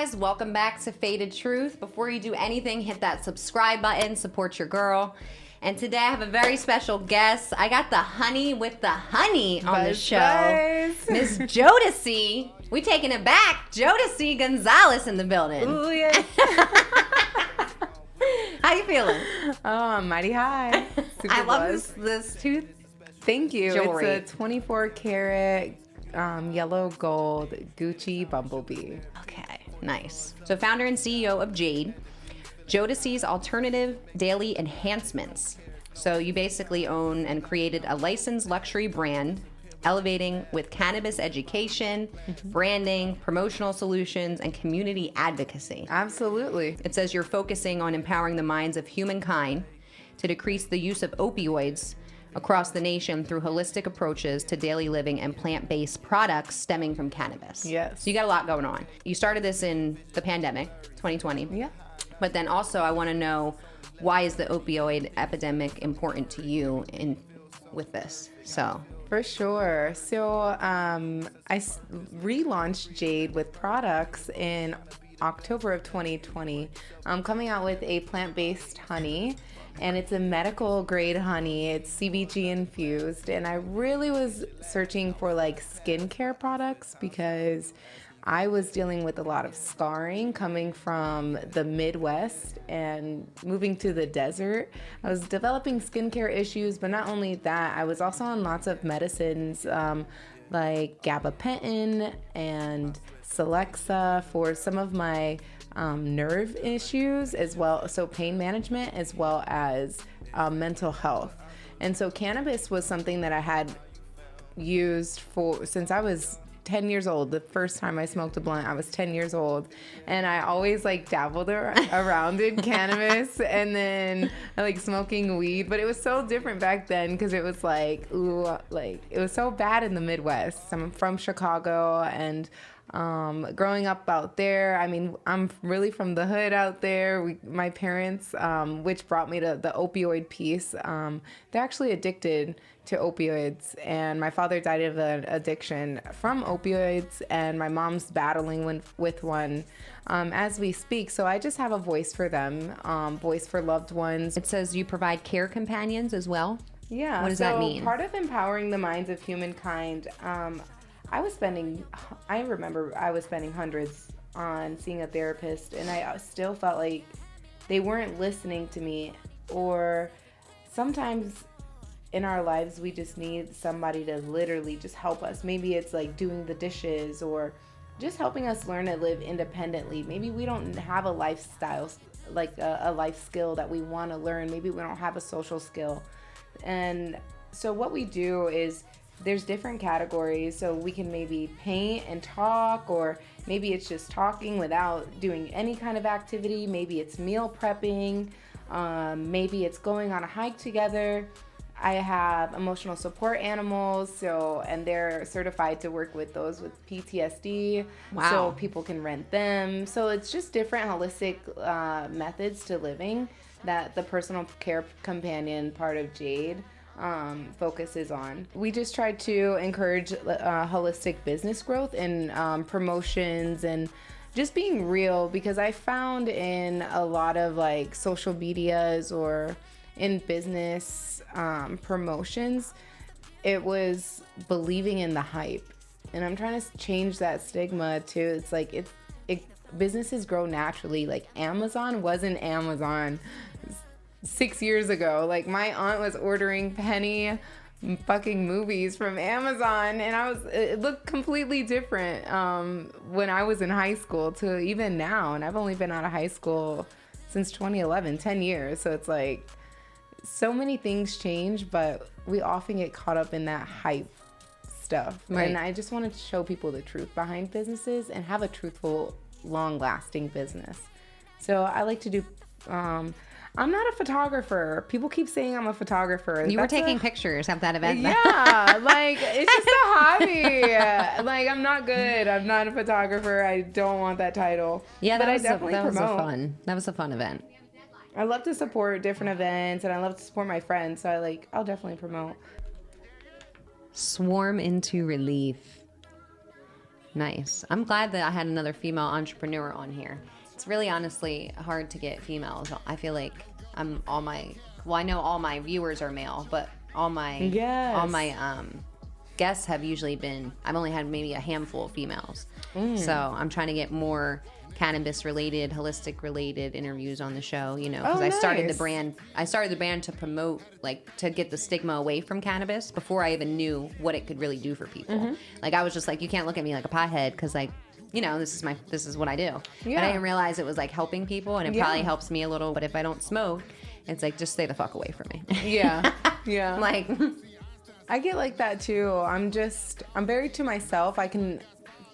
guys, welcome back to Faded Truth. Before you do anything, hit that subscribe button, support your girl. And today I have a very special guest. I got the honey with the honey on the show. Miss Jodeci. We taking it back. Jodeci Gonzalez in the building. Ooh, yeah. How you feeling? Oh, I'm mighty high. I love this tooth. Thank you. Jewelry. It's a 24 karat yellow gold Gucci bumblebee. Okay, nice. So founder and CEO of J.A.D.E, Jodeci's alternative daily enhancements. So you basically own and created a licensed luxury brand, elevating with cannabis education, branding, promotional solutions, and community advocacy. Absolutely. It says you're focusing on empowering the minds of humankind to decrease the use of opioids across the nation through holistic approaches to daily living and plant-based products stemming from cannabis. Yes. So you got a lot going on. You started this in the pandemic, 2020. Yeah. But then also I want to know, why is the opioid epidemic important to you with this? So For sure. So I relaunched Jade with products in October of 2020. I'm coming out with a plant-based honey, and it's a medical grade honey. It's CBG infused, and I really was searching for like skincare products because I was dealing with a lot of scarring coming from the Midwest and moving to the desert. I was developing skincare issues, but not only that, I was also on lots of medicines like gabapentin and Celexa for some of my nerve issues as well, so pain management as well as mental health. And so cannabis was something that I had used since I was 10 years old. The first time I smoked a blunt, I was 10 years old, and I always like dabbled around in cannabis, and then I like smoking weed, but it was so different back then because it was like, it was so bad in the Midwest. I'm from Chicago, and growing up out there, I mean, I'm really from the hood out there. My parents, which brought me to the opioid piece, they're actually addicted to opioids, and my father died of an addiction from opioids, and my mom's battling with one as we speak. So I just have a voice for them, voice for loved ones. it says you provide care companions as well. Yeah. What does that mean? Part of empowering the minds of humankind, I remember I was spending hundreds on seeing a therapist, and I still felt like they weren't listening to me. Or sometimes in our lives, we just need somebody to literally just help us. Maybe it's like doing the dishes or just helping us learn to live independently. Maybe we don't have a lifestyle, like a life skill that we want to learn. Maybe we don't have a social skill. And so what we do is, there's different categories. So we can maybe paint and talk, or maybe it's just talking without doing any kind of activity. Maybe it's meal prepping. Maybe it's going on a hike together. I have emotional support animals, and they're certified to work with those with PTSD. Wow. So people can rent them. So it's just different holistic methods to living that the personal care companion part of Jade focuses on. We just try to encourage holistic business growth and promotions and just being real, because I found in a lot of like social medias or in business promotions, it was believing in the hype, and I'm trying to change that stigma too. It's like businesses grow naturally. Like Amazon wasn't Amazon 6 years ago. Like my aunt was ordering penny fucking movies from Amazon, and it looked completely different when I was in high school to even now, and I've only been out of high school since 2011, 10 years. So it's like so many things change, but we often get caught up in that hype stuff. Right. And I just wanted to show people the truth behind businesses and have a truthful, long-lasting business. So I like to do I'm not a photographer. People keep saying I'm a photographer. You were taking pictures at that event. Yeah, like it's just a hobby. Like I'm not good. I'm not a photographer. I don't want that title. Yeah, but that I definitely promote. That was a fun event. I love to support different events, and I love to support my friends. So I'll definitely promote. Swarm into relief. Nice. I'm glad that I had another female entrepreneur on here. It's really honestly hard to get females. I feel like I know all my viewers are male, but all my guests have usually been, I've only had maybe a handful of females. So I'm trying to get more cannabis related, holistic related interviews on the show, because I started the brand to promote, like, to get the stigma away from cannabis before I even knew what it could really do for people. Like, I was just like, you can't look at me like a pothead because, like, this is what I do. But I didn't realize it was like helping people, and it probably helps me a little. But if I don't smoke, it's like, just stay the fuck away from me. Yeah. Like, I get like that too. I'm very to myself. I can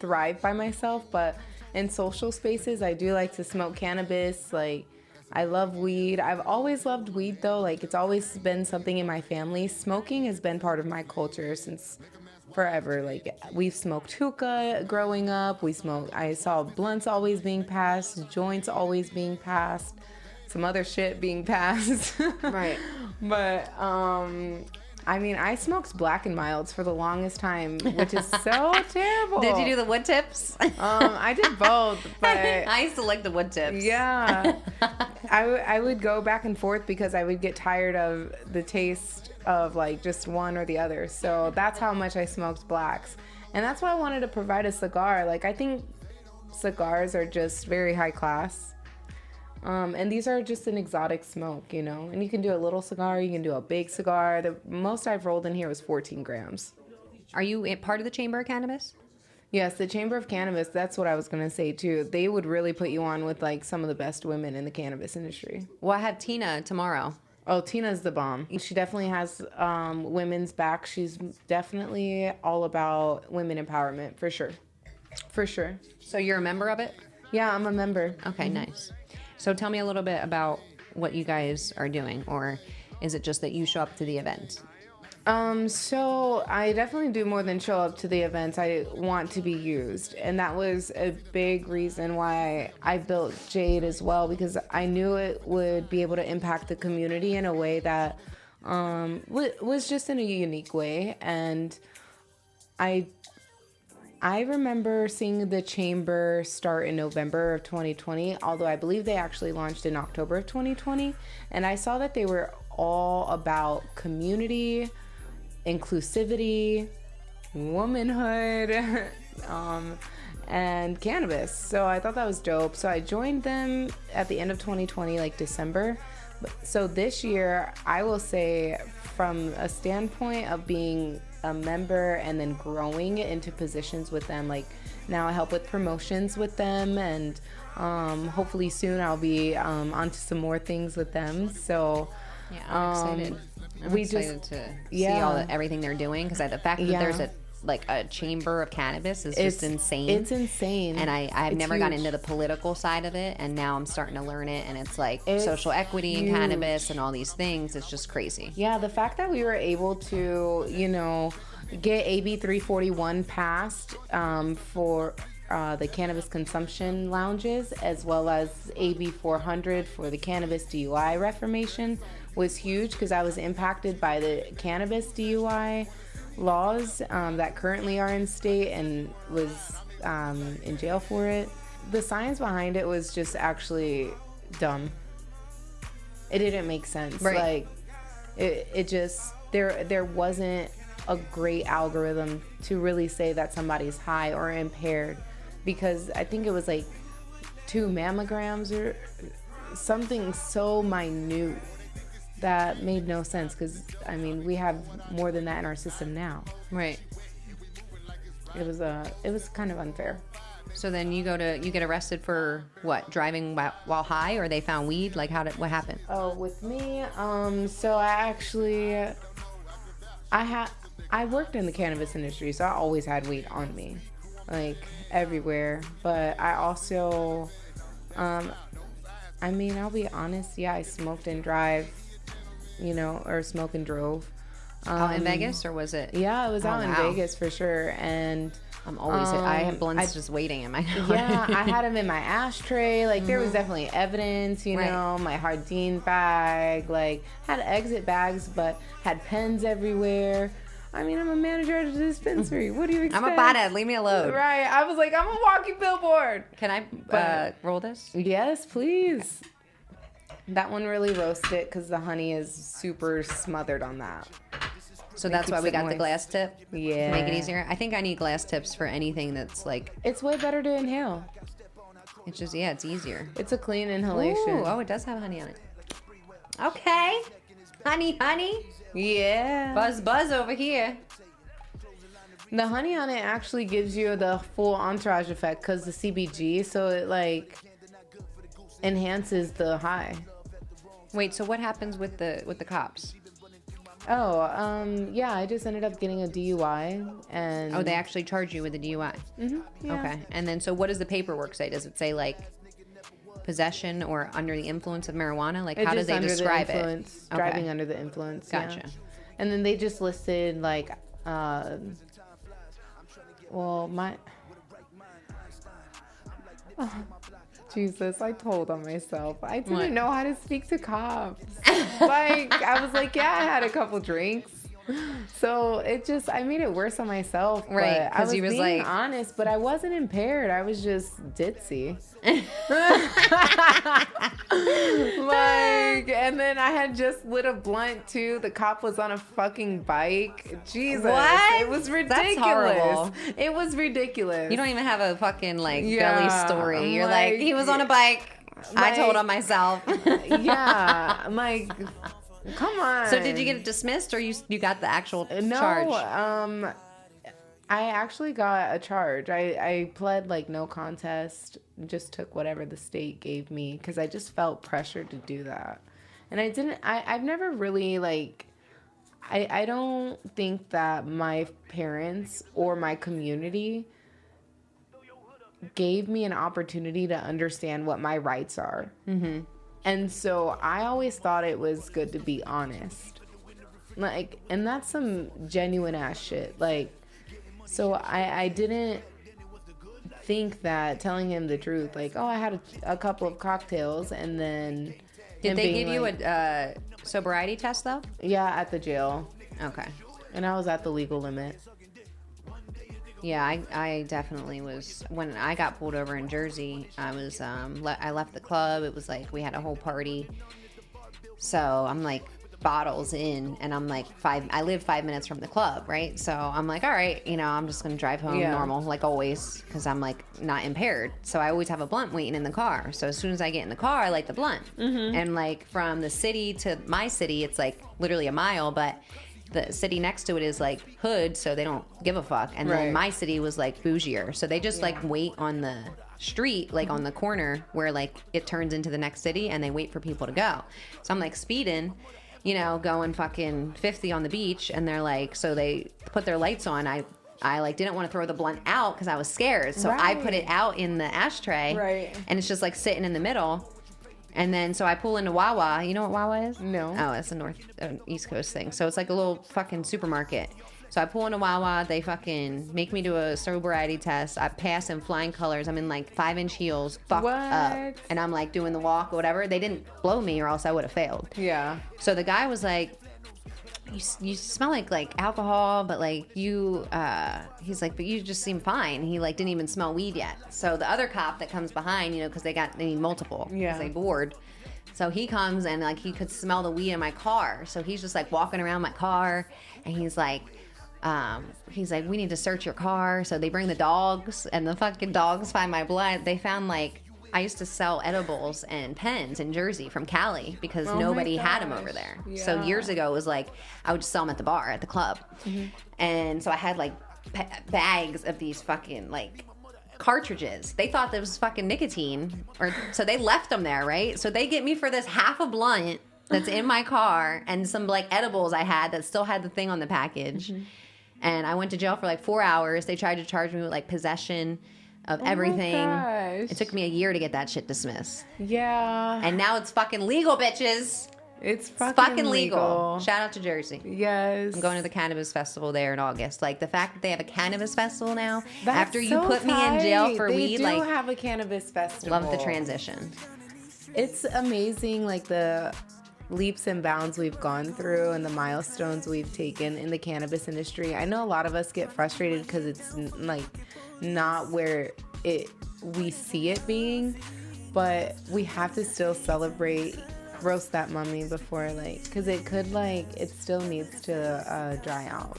thrive by myself, but in social spaces, I do like to smoke cannabis. Like, I love weed. I've always loved weed though. Like, it's always been something in my family. Smoking has been part of my culture since forever. Like, we've smoked hookah growing up. I saw blunts always being passed, joints always being passed, some other shit being passed. Right. But, I smoked Black and Milds for the longest time, which is so terrible. Did you do the wood tips? I did both, but I used to like the wood tips. Yeah. I would go back and forth because I would get tired of the taste of, like, just one or the other. So that's how much I smoked blacks. And that's why I wanted to provide a cigar. Like, I think cigars are just very high class. And these are just an exotic smoke, and you can do a little cigar, you can do a big cigar. The most I've rolled in here was 14 grams. Are you a part of the Chamber of Cannabis? Yes, the Chamber of Cannabis, that's what I was going to say too. They would really put you on with, like, some of the best women in the cannabis industry. Well, I have Tina tomorrow. Oh, Tina's the bomb. She definitely has women's back. She's definitely all about women empowerment, for sure. For sure. So you're a member of it? Yeah, I'm a member. Okay, nice. So tell me a little bit about what you guys are doing, or is it just that you show up to the event? So I definitely do more than show up to the events. I want to be used. And that was a big reason why I built Jade as well, because I knew it would be able to impact the community in a way that was just in a unique way. And I remember seeing the chamber start in November of 2020, although I believe they actually launched in October of 2020. And I saw that they were all about community, inclusivity, womanhood, and cannabis. So I thought that was dope. So I joined them at the end of 2020, like December. So this year, I will say, from a standpoint of being a member and then growing into positions with them, like, now I help with promotions with them, and hopefully soon I'll be onto some more things with them. So yeah, I'm excited. I'm excited to see everything they're doing, because the fact that there's a chamber of cannabis is just insane. It's insane. And I've never gotten into the political side of it, and now I'm starting to learn it, and it's like social equity in cannabis and all these things. It's just crazy. Yeah, the fact that we were able to, get AB 341 passed for the cannabis consumption lounges, as well as AB 400 for the Cannabis DUI reformation, was huge, because I was impacted by the Cannabis DUI laws that currently are in state, and was in jail for it. The science behind it was just actually dumb. It didn't make sense. Right. Like, it just, there wasn't a great algorithm to really say that somebody's high or impaired, because I think it was like 2 mammograms or something so minute that made no sense, because we have more than that in our system now. Right. It was kind of unfair. So then you get arrested for what? Driving while high, or they found weed? Like, what happened? Oh, with me, so I worked in the cannabis industry, so I always had weed on me, like, everywhere. But I also, I'll be honest, I smoked and drive, or smoke and drove. Out in Vegas, or was it? Yeah, it was out in Vegas for sure. And I'm always, I have blunts just waiting in my car. Yeah, I had them in my ashtray. Like, there was definitely evidence, my Hardin bag, like, had exit bags, but had pens everywhere. I mean, I'm a manager at a dispensary. What do you expect? I'm a bandaid. Leave me alone. Right. I was like, I'm a walking billboard. Can I roll this? Yes, please. That one really roasted because the honey is super smothered on that. So that's why we got the glass tip? Yeah. To make it easier? I think I need glass tips for anything that's like... It's way better to inhale. It's just, yeah, it's easier. It's a clean inhalation. Ooh, oh, it does have honey on it. Okay. Honey. Yeah. Buzz over here. The honey on it actually gives you the full entourage effect because the CBG, so it like enhances the high. Wait, so what happens with the cops? Oh, yeah, I just ended up getting a DUI and... Oh, they actually charge you with a DUI? Mm-hmm, yeah. Okay. And then, so what does the paperwork say? Does it say, like, possession or under the influence of marijuana? Like, how do they describe it? Driving Okay. under the influence. Gotcha. Yeah. And then they just listed, like, well, my... Oh, Jesus, I told on myself. I didn't know how to speak to cops. Like, I was like, yeah, I had a couple drinks. So it just, I made it worse on myself. Right, I was you was being like... honest, but I wasn't impaired. I was just ditzy. Like, and then I had just lit a blunt too. The cop was on a fucking bike. Jesus. What? It was ridiculous. That's horrible. It was ridiculous. You don't even have a fucking, like, Yeah, belly story. I'm You're like, he was on a bike. I told on myself. Yeah. I'm like... Come on. So did you get it dismissed or you got the actual charge? No, I actually got a charge. I pled like no contest, just took whatever the state gave me because I just felt pressured to do that. And I've never really like, I don't think that my parents or my community gave me an opportunity to understand what my rights are. Mm-hmm. And so I always thought it was good to be honest. Like, and that's some genuine ass shit. Like, so I didn't think that telling him the truth, like, oh, I had a couple of cocktails and then... Did they give you a sobriety test though? Yeah, at the jail. Okay. And I was at the legal limit. Yeah, I definitely was. When I got pulled over in Jersey, I was I left the club. It was like we had a whole party. So I'm like bottles in, and I'm like I live 5 minutes from the club, right? So I'm like, all right, I'm just gonna drive home normal, like always, because I'm like not impaired. So I always have a blunt waiting in the car. So as soon as I get in the car, I light the blunt. Mm-hmm. And like from the city to my city, it's like literally a mile, but the city next to it is like hood, so they don't give a fuck. And then my city was like bougier, so they just like wait on the street, like on the corner where like it turns into the next city, and they wait for people to go. So I'm like speeding, going fucking 50 on the beach, and they're like, so they put their lights on. I like didn't want to throw the blunt out because I was scared, so I put it out in the ashtray, and it's just like sitting in the middle. And then, so I pull into Wawa. You know what Wawa is? No. Oh, it's a East Coast thing. So it's like a little fucking supermarket. So I pull into Wawa. They fucking make me do a sobriety test. I pass in flying colors. I'm in like 5-inch heels, fucked up. And I'm like doing the walk or whatever. They didn't blow me or else I would have failed. Yeah. So the guy was like, you smell like alcohol, but like he's like, but you just seem fine. He like didn't even smell weed yet. So the other cop that comes behind, because they need multiple, because they bored. So he comes and like he could smell the weed in my car. So he's just like walking around my car, and he's like, we need to search your car. So they bring the dogs, and the fucking dogs find my blood. They found like, I used to sell edibles and pens in Jersey from Cali because nobody had them over there. Yeah. So years ago, it was like, I would just sell them at the bar, at the club. Mm-hmm. And so I had like bags of these fucking like cartridges. They thought that was fucking nicotine. So they left them there, right? So they get me for this half a blunt that's in my car and some like edibles I had that still had the thing on the package. Mm-hmm. And I went to jail for like 4 hours. They tried to charge me with like possession of everything. It took me a year to get that shit dismissed. Yeah. And now it's fucking legal, bitches. It's fucking legal. Shout out to Jersey. Yes. I'm going to the Cannabis Festival there in August. Like the fact that they have a Cannabis Festival now, that's after you so put me in jail for weed, they do like have a Cannabis Festival. Love the transition. It's amazing, like the leaps and bounds we've gone through and the milestones we've taken in the cannabis industry. I know a lot of us get frustrated because it's like not where we see it being, but we have to still celebrate, roast that mummy before, like, because it could, like, it still needs to dry out.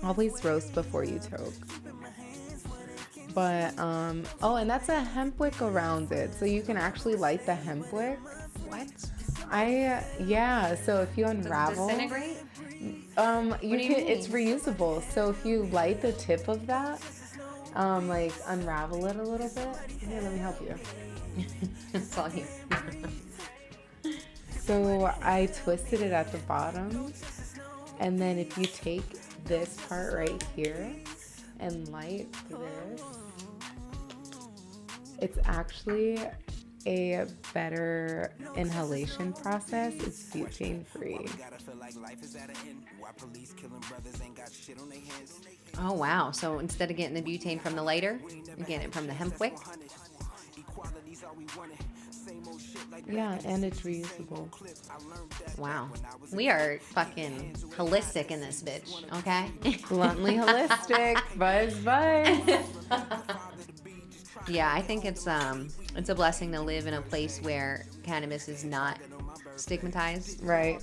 Always roast before you toke. But oh, and that's a hemp wick around it, so you can actually light the hemp wick. What? Yeah, so if you unravel, Disintegrate? you can, it's reusable. So if you light the tip of that, like unravel it a little bit. Here, let me help you. It's all you. So I twisted it at the bottom, and then if you take this part right here and light this, it's actually a better inhalation process. It's butane free. Oh, wow. So instead of getting the butane from the lighter, you're getting it from the hemp wick? Yeah, and it's reusable. Wow. We are fucking holistic in this bitch, okay? Bluntly holistic. Buzz, buzz. Yeah, I think it's a blessing to live in a place where cannabis is not stigmatized. Right.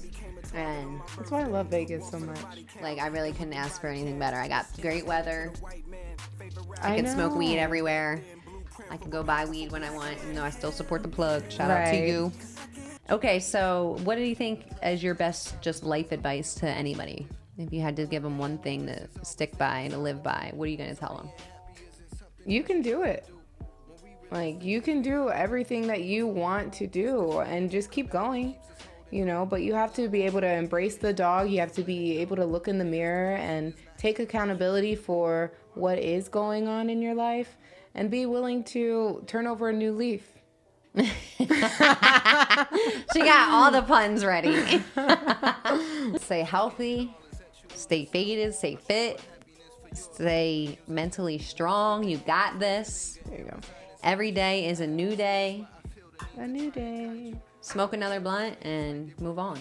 And That's why I love Vegas so much. like, I really couldn't ask for anything better. I got great weather. I can know. smoke weed everywhere. I can go buy weed when I want, even though I still support the plug. Shout out to Right. you. Okay, so what do you think is your best just life advice to anybody? If you had to give them one thing to stick by and to live by, what are you going to tell them? You can do it. Like, you can do everything that you want to do and just keep going, you know, but you have to be able to embrace the dog. You have to be able to look in the mirror and take accountability for what is going on in your life and be willing to turn over a new leaf. She got all the puns ready. Stay healthy, stay faded, stay fit, stay mentally strong. You got this. There you go. Every day is a new day. A new day. Smoke another blunt and move on.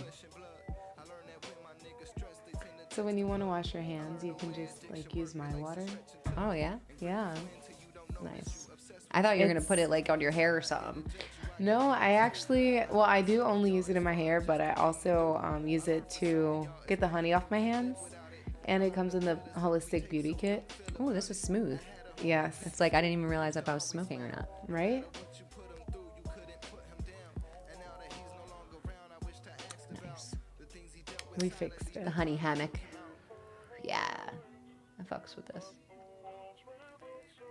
So when you want to wash your hands, you can just like use MYWater. Oh, yeah? Yeah. Nice. I thought you were going to put it like on your hair or something. No, I do only use it in my hair, but I also use it to get the honey off my hands. And it comes in the holistic beauty kit. Oh, this is smooth. Yes. It's like I didn't even realize if I was smoking or not. Right? Nice. We fixed The it. honey hammock. Yeah. I fucks with this.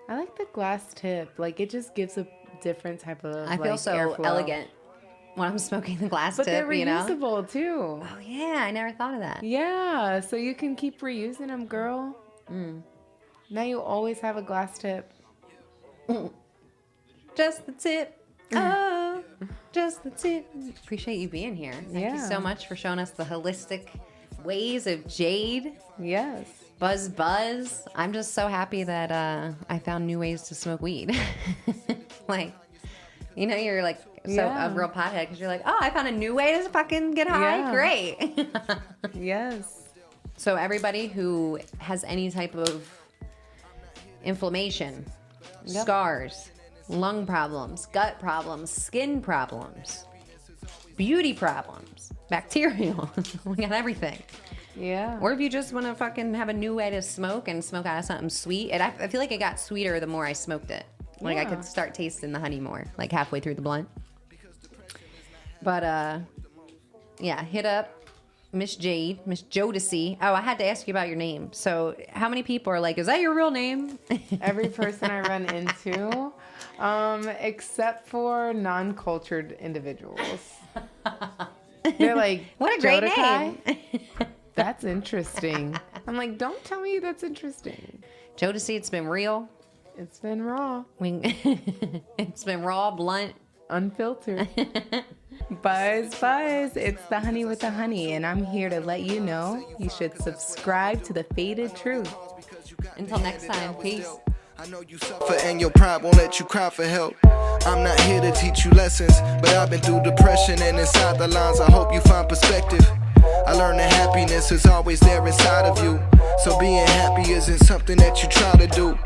I like the glass tip. Like, it just gives a different type of I feel like, so airflow. elegant when I'm smoking the glass But tip, they're you know? reusable too. Oh, yeah. I never thought of that. Yeah, so you can keep reusing them, girl. Now you always have a glass tip. Just the tip. Oh, just the tip. Appreciate you being here. Thank you so Yeah. much for showing us the holistic ways of Jade. Yes. Buzz, buzz. I'm just so happy that I found new ways to smoke weed. Like, you know, you're like a real pothead because you're like, oh, I found a new way to fucking get high. Yeah. Great. Yes. So everybody who has any type of inflammation, scars, lung problems, gut problems, skin problems, beauty problems, bacterial, we got everything. Yeah. Or if you just want to fucking have a new way to smoke and smoke out of something sweet. And I feel like it got sweeter the more I smoked it. Like I could start tasting the honey more, like halfway through the blunt. But yeah, hit up Miss Jade, Miss Jodeci. Oh, I had to ask you about your name. So how many people are like, is that your real name? Every person I run into, except for non-cultured individuals. They're like, What a great Jodeci? name. That's interesting. I'm like, don't tell me that's interesting. Jodeci, it's been real. It's been raw, It's been raw, blunt. unfiltered. Buzz, buzz. It's the honey with the honey, and I'm here to let you know you should subscribe to the Faded Truth. Until next time, peace. I know you suffer and your pride won't let you cry for help. I'm not here to teach you lessons, but I've been through depression, and inside the lines I hope you find perspective. I learned that happiness is always there inside of you, so being happy isn't something that you try to do.